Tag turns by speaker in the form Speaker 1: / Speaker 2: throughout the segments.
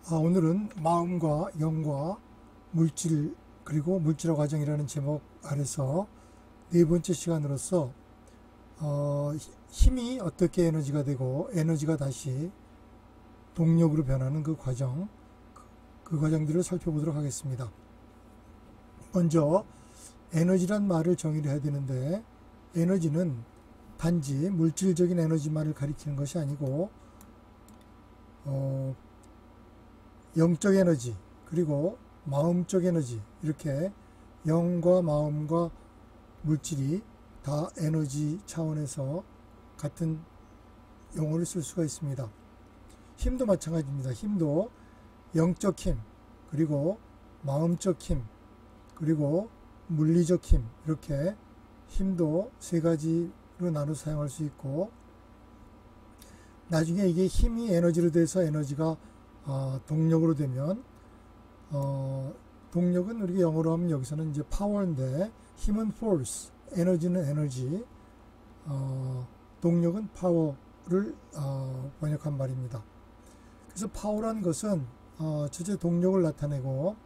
Speaker 1: 오늘은 마음과 영과 물질 그리고 물질화 과정이라는 제목 아래서 네 번째 시간으로서 힘이 어떻게 에너지가 되고 에너지가 다시 동력으로 변하는 그 과정, 그 과정들을 살펴보도록 하겠습니다. 먼저 에너지란 말을 정의를 해야 되는데, 에너지는 단지 물질적인 에너지만을 가리키는 것이 아니고 영적 에너지 그리고 마음적 에너지, 이렇게 영과 마음과 물질이 다 에너지 차원에서 같은 용어를 쓸 수가 있습니다. 힘도 마찬가지입니다. 힘도 영적 힘, 그리고 마음적 힘, 그리고 물리적 힘, 이렇게 힘도 세 가지로 나눠 사용할 수 있고, 나중에 이게 힘이 에너지로 돼서 에너지가 동력으로 되면, 동력은 우리가 영어로 하면 여기서는 이제 파워인데, 힘은 force, 에너지는 에너지, 동력은 파워를 번역한 말입니다. 그래서 파워란 것은 첫째 동력을 나타내고,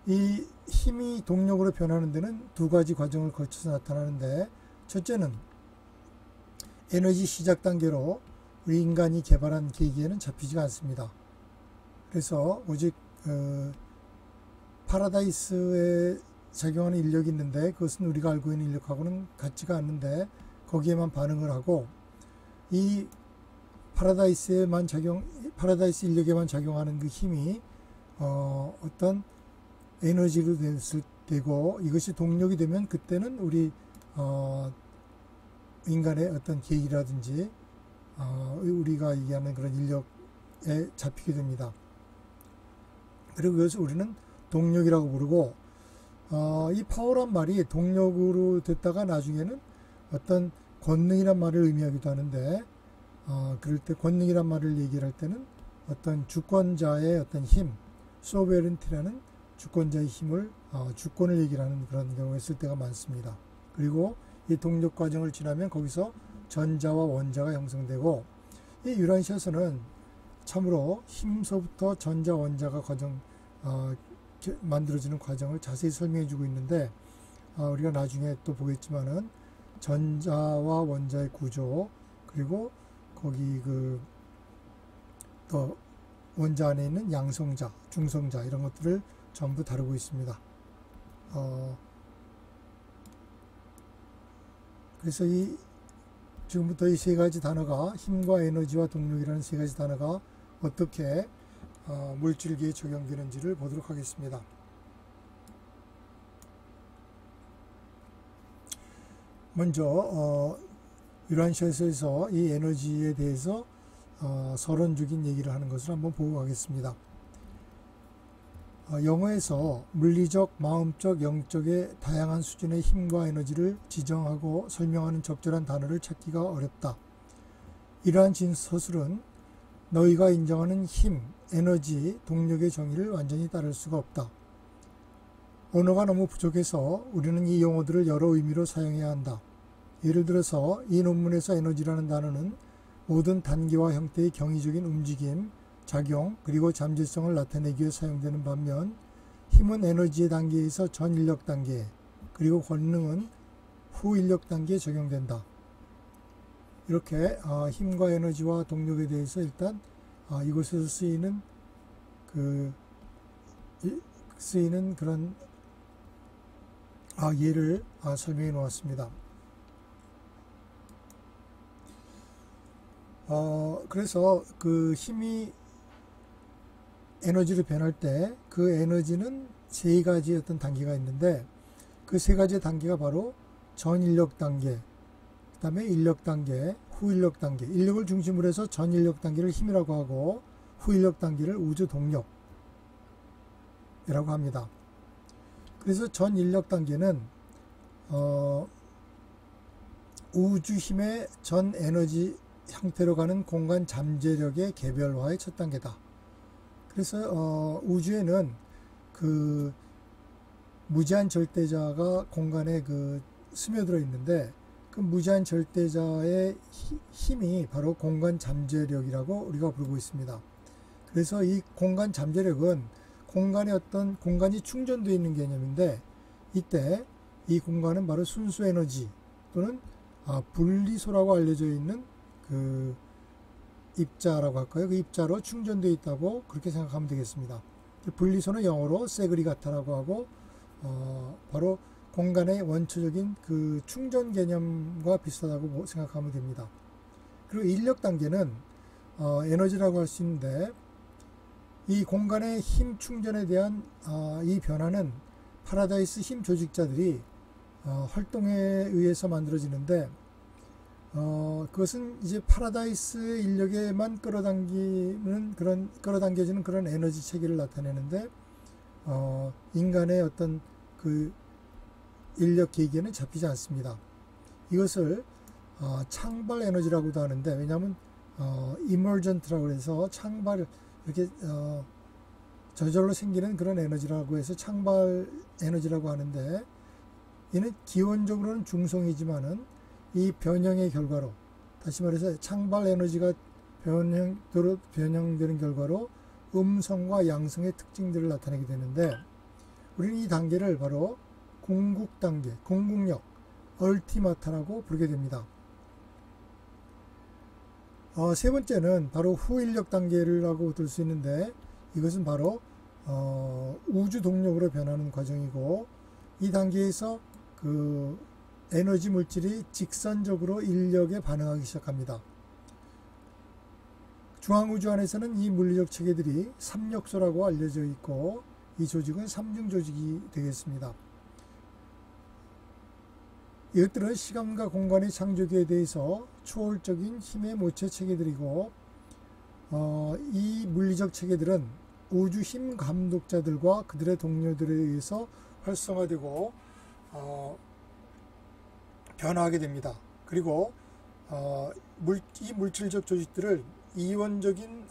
Speaker 1: 이 힘이 동력으로 변하는 데는 두 가지 과정을 거쳐서 나타나는데, 첫째는 에너지 시작 단계로 우리 인간이 개발한 계기에는 잡히지가 않습니다. 그래서 오직 파라다이스에 작용하는 인력이 있는데, 그것은 우리가 알고 있는 인력하고는 같지가 않는데 거기에만 반응을 하고, 이 파라다이스 인력에만 작용하는 그 힘이 어떤 에너지로 되고, 이것이 동력이 되면 그때는 우리 인간의 어떤 계기라든지 우리가 얘기하는 그런 인력에 잡히게 됩니다. 그리고 그것을 우리는 동력이라고 부르고, 이 파워란 말이 동력으로 됐다가 나중에는 어떤 권능이란 말을 의미하기도 하는데, 그럴 때 권능이란 말을 얘기할 때는 어떤 주권자의 어떤 힘, 소베른티라는 주권자의 힘을, 주권을 얘기를 하는 그런 경우에 쓸 때가 많습니다. 그리고 이 동력 과정을 지나면 거기서 전자와 원자가 형성되고, 이 유란시에서는 참으로 힘서부터 전자, 원자가 만들어지는 과정을 자세히 설명해 주고 있는데, 우리가 나중에 또 보겠지만은 전자와 원자의 구조, 그리고 거기 또 원자 안에 있는 양성자, 중성자, 이런 것들을 전부 다루고 있습니다. 그래서 지금부터 이 세 가지 단어가, 힘과 에너지와 동력이라는 세 가지 단어가 어떻게 물질계에 적용되는지를 보도록 하겠습니다. 먼저 유란시에서 이 에너지에 대해서 서론적인 얘기를 하는 것을 한번 보고 가겠습니다. 영어에서 물리적, 마음적, 영적의 다양한 수준의 힘과 에너지를 지정하고 설명하는 적절한 단어를 찾기가 어렵다. 이러한 서술은 너희가 인정하는 힘, 에너지, 동력의 정의를 완전히 따를 수가 없다. 언어가 너무 부족해서 우리는 이 용어들을 여러 의미로 사용해야 한다. 예를 들어서 이 논문에서 에너지라는 단어는 모든 단계와 형태의 경이적인 움직임, 작용, 그리고 잠재성을 나타내기 위해 사용되는 반면, 힘은 에너지의 단계에서 전인력 단계, 그리고 권능은 후인력 단계에 적용된다. 이렇게 힘과 에너지와 동력에 대해서 일단 이곳에서 쓰이는 그런 예를 설명해 놓았습니다. 그래서 그 힘이 에너지로 변할 때 그 에너지는 세 가지의 어떤 단계가 있는데, 그 세 가지의 단계가 바로 전인력 단계, 그 다음에 인력 단계, 후인력 단계. 인력을 중심으로 해서 전인력 단계를 힘이라고 하고, 후인력 단계를 우주 동력이라고 합니다. 그래서 전인력 단계는 우주 힘의 전 에너지 형태로 가는 공간 잠재력의 개별화의 첫 단계다. 그래서 우주에는 그 무제한 절대자가 공간에 스며들어 있는데, 그 무제한 절대자의 힘이 바로 공간 잠재력이라고 우리가 부르고 있습니다. 그래서 이 공간 잠재력은 공간의 어떤 공간이 충전되어 있는 개념인데, 이때 이 공간은 바로 순수 에너지 또는 분리소라고 알려져 있는 그 입자라고 할까요? 그 입자로 충전되어 있다고 그렇게 생각하면 되겠습니다. 분리소는 영어로 세그리가타라고 하고, 바로 공간의 원초적인 그 충전 개념과 비슷하다고 생각하면 됩니다. 그리고 인력 단계는 에너지라고 할 수 있는데, 이 공간의 힘 충전에 대한 이 변화는 파라다이스 힘 조직자들이 활동에 의해서 만들어지는데, 그것은 이제 파라다이스 인력에만 끌어당겨지는 그런 에너지 체계를 나타내는데, 인간의 어떤 그 인력 계기에는 잡히지 않습니다. 이것을 창발 에너지라고도 하는데, 왜냐하면 이머전트라고 해서 창발, 이렇게 저절로 생기는 그런 에너지라고 해서 창발 에너지라고 하는데, 이는 기원적으로는 중성이지만은 이 변형의 결과로, 다시 말해서 창발 에너지가 변형되는 결과로 음성과 양성의 특징들을 나타내게 되는데, 우리는 이 단계를 바로 궁극 단계, 궁극력, 얼티마타라고 부르게 됩니다. 세 번째는 바로 후인력 단계라고 들 수 있는데, 이것은 바로 우주 동력으로 변하는 과정이고, 이 단계에서 그 에너지 물질이 직선적으로 인력에 반응하기 시작합니다. 중앙우주 안에서는 이 물리적 체계들이 삼력소라고 알려져 있고, 이 조직은 삼중 조직이 되겠습니다. 이것들은 시간과 공간의 창조기에 대해서 초월적인 힘의 모체 체계들이고, 이 물리적 체계들은 우주 힘 감독자들과 그들의 동료들에 의해서 활성화되고 변화하게 됩니다. 그리고 이 물질적 조직들을 이원적인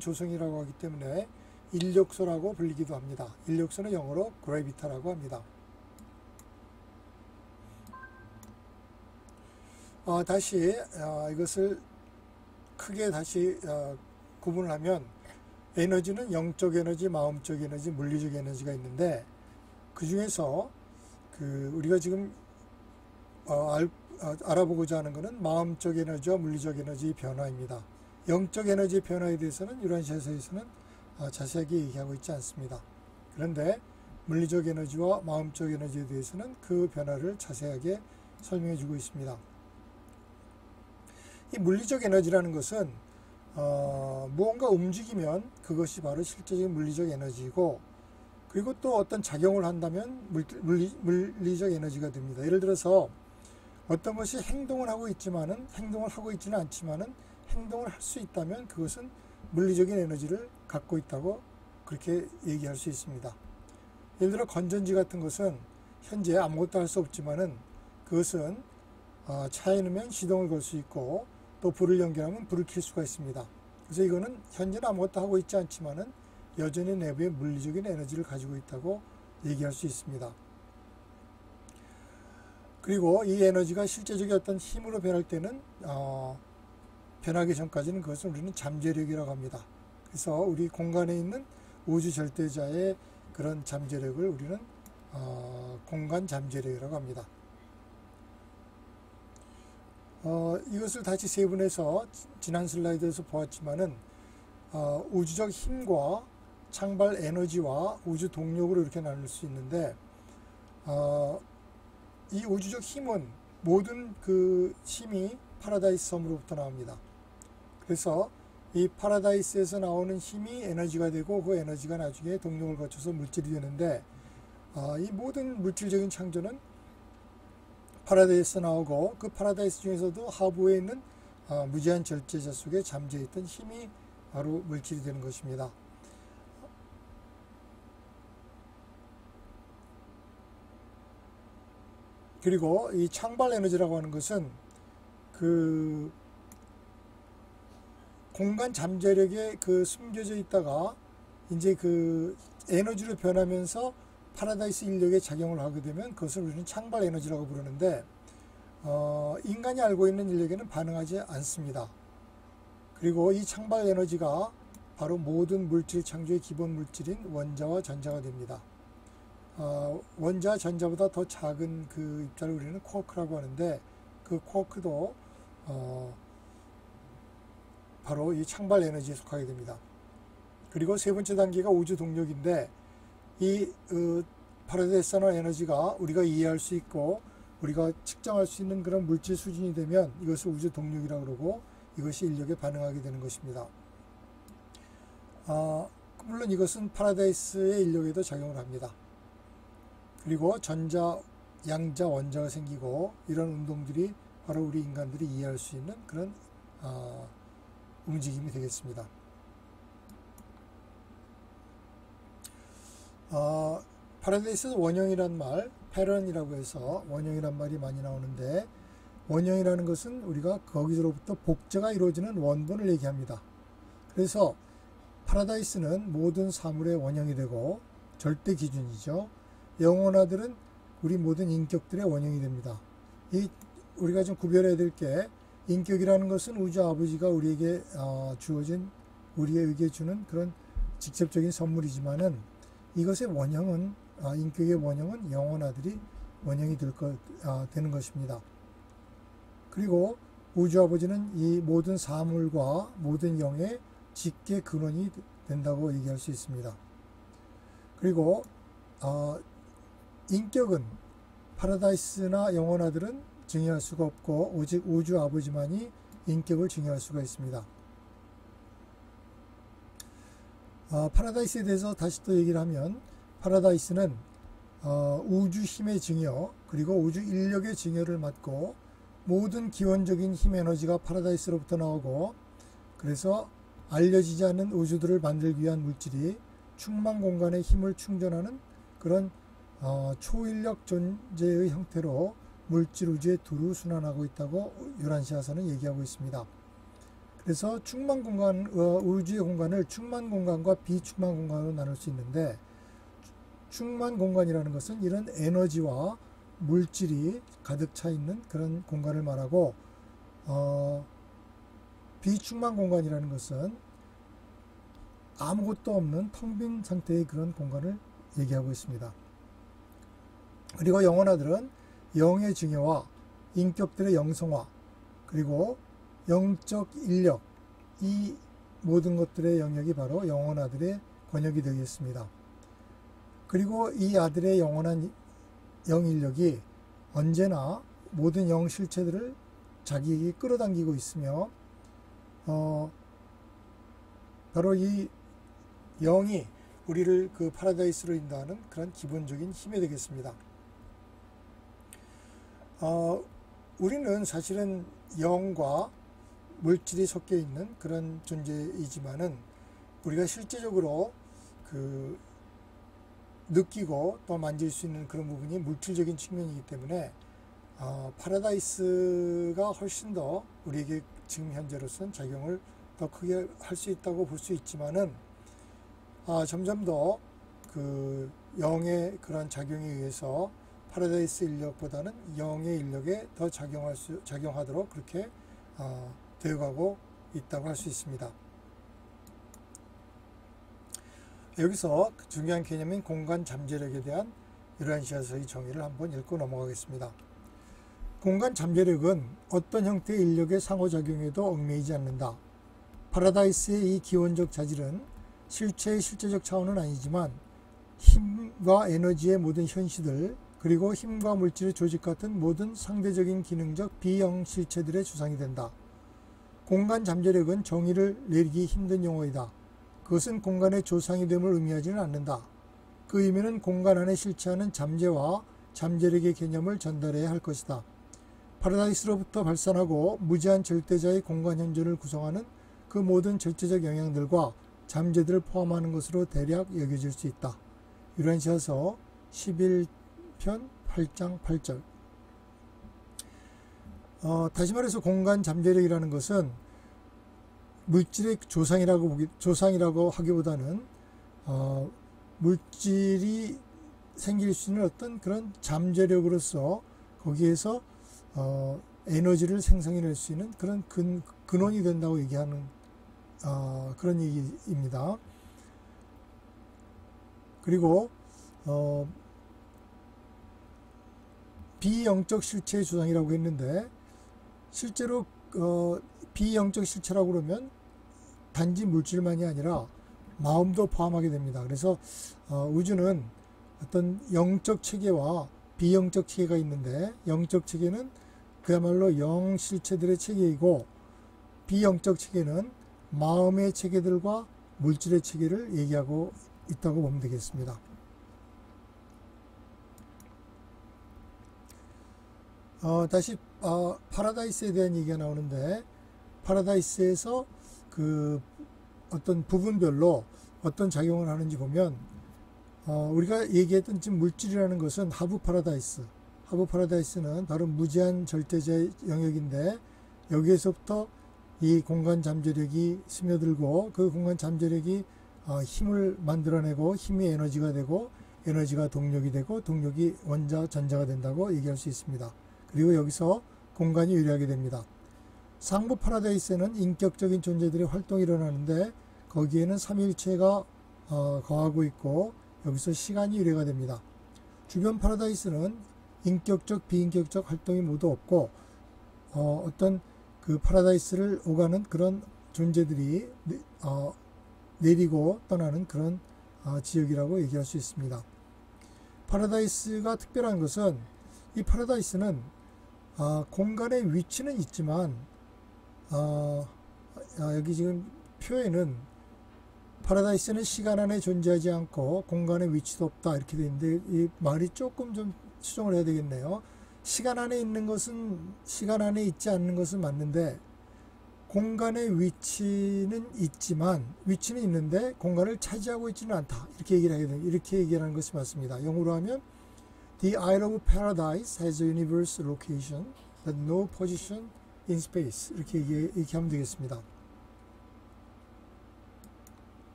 Speaker 1: 조성이라고 하기 때문에 인력소라고 불리기도 합니다. 인력소는 영어로 그래비타라고 합니다. 다시 이것을 크게 다시 구분을 하면, 에너지는 영적 에너지, 마음적 에너지, 물리적 에너지가 있는데, 그 중에서 우리가 지금 알아보고자 하는 것은 마음적 에너지와 물리적 에너지의 변화입니다. 영적 에너지의 변화에 대해서는 유란시에서는 자세하게 얘기하고 있지 않습니다. 그런데 물리적 에너지와 마음적 에너지에 대해서는 그 변화를 자세하게 설명해 주고 있습니다. 이 물리적 에너지라는 것은 무언가 움직이면 그것이 바로 실제적인 물리적 에너지이고, 그리고 또 어떤 작용을 한다면 물리적 에너지가 됩니다. 예를 들어서 어떤 것이 행동을 하고 있지는 않지만은 행동을 할 수 있다면 그것은 물리적인 에너지를 갖고 있다고 그렇게 얘기할 수 있습니다. 예를 들어 건전지 같은 것은 현재 아무것도 할 수 없지만은 그것은 차에 넣으면 시동을 걸 수 있고, 또 불을 연결하면 불을 켤 수가 있습니다. 그래서 이거는 현재는 아무것도 하고 있지 않지만은 여전히 내부에 물리적인 에너지를 가지고 있다고 얘기할 수 있습니다. 그리고 이 에너지가 실제적인 어떤 힘으로 변할 때는 변하기 전까지는 그것을 우리는 잠재력이라고 합니다. 그래서 우리 공간에 있는 우주 절대자의 그런 잠재력을 우리는 공간 잠재력이라고 합니다. 이것을 다시 세분해서 지난 슬라이드에서 보았지만은 우주적 힘과 창발 에너지와 우주 동력으로 이렇게 나눌 수 있는데, 이 우주적 힘은 모든 그 힘이 파라다이스 섬으로부터 나옵니다. 그래서 이 파라다이스에서 나오는 힘이 에너지가 되고, 그 에너지가 나중에 동력을 거쳐서 물질이 되는데, 이 모든 물질적인 창조는 파라다이스에서 나오고, 그 파라다이스 중에서도 하부에 있는 무제한 절제자 속에 잠재있던 힘이 바로 물질이 되는 것입니다. 그리고 이 창발 에너지라고 하는 것은 그 공간 잠재력에 숨겨져 있다가 이제 그 에너지로 변하면서 파라다이스 인력에 작용을 하게 되면 그것을 우리는 창발 에너지라고 부르는데, 인간이 알고 있는 인력에는 반응하지 않습니다. 그리고 이 창발 에너지가 바로 모든 물질 창조의 기본 물질인 원자와 전자가 됩니다. 원자와 전자보다 더 작은 그 입자를 우리는 쿼크라고 하는데, 그 쿼크도 바로 이 창발 에너지에 속하게 됩니다. 그리고 세 번째 단계가 우주 동력인데, 이 파라데이 산화 에너지가 우리가 이해할 수 있고 우리가 측정할 수 있는 그런 물질 수준이 되면 이것을 우주 동력이라고 그러고, 이것이 인력에 반응하게 되는 것입니다. 물론 이것은 파라다이스의 인력에도 작용을 합니다. 그리고 전자, 양자, 원자가 생기고, 이런 운동들이 바로 우리 인간들이 이해할 수 있는 그런 움직임이 되겠습니다. 파라다이스 원형이란 말, 패런이라고 해서 원형이란 말이 많이 나오는데, 원형이라는 것은 우리가 거기서로부터 복제가 이루어지는 원본을 얘기합니다. 그래서 파라다이스는 모든 사물의 원형이 되고 절대 기준이죠. 영혼아들은 우리 모든 인격들의 원형이 됩니다. 우리가 좀 구별해야 될 게, 인격이라는 것은 우주 아버지가 우리에게 주어진, 우리에게 주는 그런 직접적인 선물이지만은, 이것의 원형은, 인격의 원형은 영혼아들이 원형이 되는 것입니다. 그리고 우주 아버지는 이 모든 사물과 모든 영의 직계 근원이 된다고 얘기할 수 있습니다. 그리고 인격은 파라다이스나 영혼아들은 증여할 수가 없고, 오직 우주 아버지만이 인격을 증여할 수가 있습니다. 파라다이스에 대해서 다시 또 얘기를 하면, 파라다이스는 우주 힘의 증여, 그리고 우주 인력의 증여를 맡고, 모든 기원적인 힘 에너지가 파라다이스로부터 나오고, 그래서 알려지지 않는 우주들을 만들기 위한 물질이 충만 공간의 힘을 충전하는 그런 초인력 존재의 형태로 물질 우주에 두루 순환하고 있다고 요란시아서는 얘기하고 있습니다. 그래서 충만 공간, 우주의 공간을 충만 공간과 비충만 공간으로 나눌 수 있는데, 충만 공간이라는 것은 이런 에너지와 물질이 가득 차 있는 그런 공간을 말하고, 비충만 공간이라는 것은 아무것도 없는 텅 빈 상태의 그런 공간을 얘기하고 있습니다. 그리고 영혼아들은 영의 증여와 인격들의 영성화, 그리고 영적 인력, 이 모든 것들의 영역이 바로 영혼아들의 권역이 되겠습니다. 그리고 이 아들의 영원한 영인력이 언제나 모든 영실체들을 자기에게 끌어당기고 있으며, 바로 이 영이 우리를 그 파라다이스로 인도하는 그런 기본적인 힘이 되겠습니다. 우리는 사실은 영과 물질이 섞여 있는 그런 존재이지만은, 우리가 실제적으로 그 느끼고 또 만질 수 있는 그런 부분이 물질적인 측면이기 때문에, 파라다이스가 훨씬 더 우리에게 지금 현재로서는 작용을 더 크게 할 수 있다고 볼 수 있지만은, 점점 더 그 영의 그런 작용에 의해서 파라다이스 인력보다는 영의 인력에 더 작용하도록 그렇게 되어가고 있다고 할 수 있습니다. 여기서 중요한 개념인 공간 잠재력에 대한 요란시아서의 정의를 한번 읽고 넘어가겠습니다. 공간 잠재력은 어떤 형태의 인력의 상호작용에도 얽매이지 않는다. 파라다이스의 이 기원적 자질은 실체의 실제적 차원은 아니지만, 힘과 에너지의 모든 현시들, 그리고 힘과 물질의 조직 같은 모든 상대적인 기능적 비영 실체들의 주상이 된다. 공간 잠재력은 정의를 내리기 힘든 용어이다. 그것은 공간의 조상이 됨을 의미하지는 않는다. 그 의미는 공간 안에 실체하는 잠재와 잠재력의 개념을 전달해야 할 것이다. 파라다이스로부터 발산하고 무제한 절대자의 공간 현존을 구성하는 그 모든 절대적 영향들과 잠재들을 포함하는 것으로 대략 여겨질 수 있다. 요란시아서 11편 8장 8절. 다시 말해서 공간 잠재력이라는 것은 물질의 조상이라고 하기보다는 물질이 생길 수 있는 어떤 그런 잠재력으로서 거기에서 에너지를 생성해낼 수 있는 그런 근원이 된다고 얘기하는 그런 얘기입니다. 그리고 비영적 실체의 주장이라고 했는데, 실제로 비영적 실체라고 그러면 단지 물질만이 아니라 마음도 포함하게 됩니다. 그래서 우주는 어떤 영적 체계와 비영적 체계가 있는데, 영적 체계는 그야말로 영 실체들의 체계이고, 비영적 체계는 마음의 체계들과 물질의 체계를 얘기하고 있다고 보면 되겠습니다. 다시 파라다이스에 대한 얘기가 나오는데, 파라다이스에서 그 어떤 부분별로 어떤 작용을 하는지 보면, 우리가 얘기했던 지금 물질이라는 것은 하부 파라다이스는 바로 무제한 절대자의 영역인데, 여기에서부터 이 공간 잠재력이 스며들고, 그 공간 잠재력이 힘을 만들어내고, 힘이 에너지가 되고, 에너지가 동력이 되고, 동력이 원자 전자가 된다고 얘기할 수 있습니다. 그리고 여기서 공간이 유래하게 됩니다. 상부 파라다이스에는 인격적인 존재들의 활동이 일어나는데, 거기에는 삼위일체가 거하고 있고, 여기서 시간이 유래가 됩니다. 주변 파라다이스는 인격적, 비인격적 활동이 모두 없고, 어떤 그 파라다이스를 오가는 그런 존재들이 내리고 떠나는 그런 지역이라고 얘기할 수 있습니다. 파라다이스가 특별한 것은, 이 파라다이스는 공간의 위치는 있지만, 여기 지금 표에는 파라다이스는 시간 안에 존재하지 않고 공간의 위치도 없다 이렇게 되어 있는데, 이 말이 조금 좀 수정을 해야 되겠네요. 시간 안에 있는 것은, 시간 안에 있지 않는 것은 맞는데, 공간의 위치는 있지만, 위치는 있는데 공간을 차지하고 있지는 않다 이렇게 얘기를 하게 됩니다. 이렇게 얘기하는 것이 맞습니다. 영어로 하면 The Isle of Paradise has a universal location but no position in space, 이렇게 하면 되겠습니다.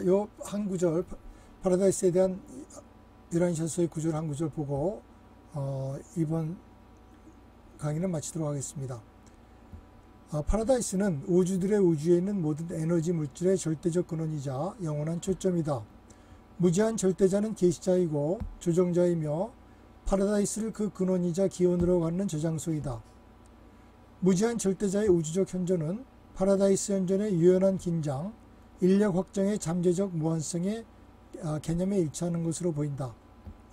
Speaker 1: 요 한 구절, 파라다이스에 대한 유란시아서의 구절 한 구절 보고 이번 강의는 마치도록 하겠습니다. 파라다이스는 우주들의 우주에 있는 모든 에너지 물질의 절대적 근원이자 영원한 초점이다. 무제한 절대자는 계시자이고 조정자이며, 파라다이스를 그 근원이자 기원으로 갖는 저장소이다. 무제한 절대자의 우주적 현존은 파라다이스 현존의 유연한 긴장, 인력 확정의 잠재적 무한성의 개념에 일치하는 것으로 보인다.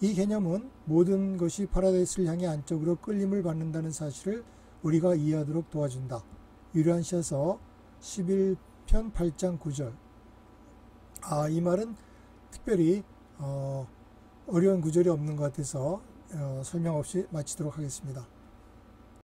Speaker 1: 이 개념은 모든 것이 파라다이스를 향해 안쪽으로 끌림을 받는다는 사실을 우리가 이해하도록 도와준다. 유란시아서 11편 8장 9절. 이 말은 특별히 어려운 구절이 없는 것 같아서 설명 없이 마치도록 하겠습니다.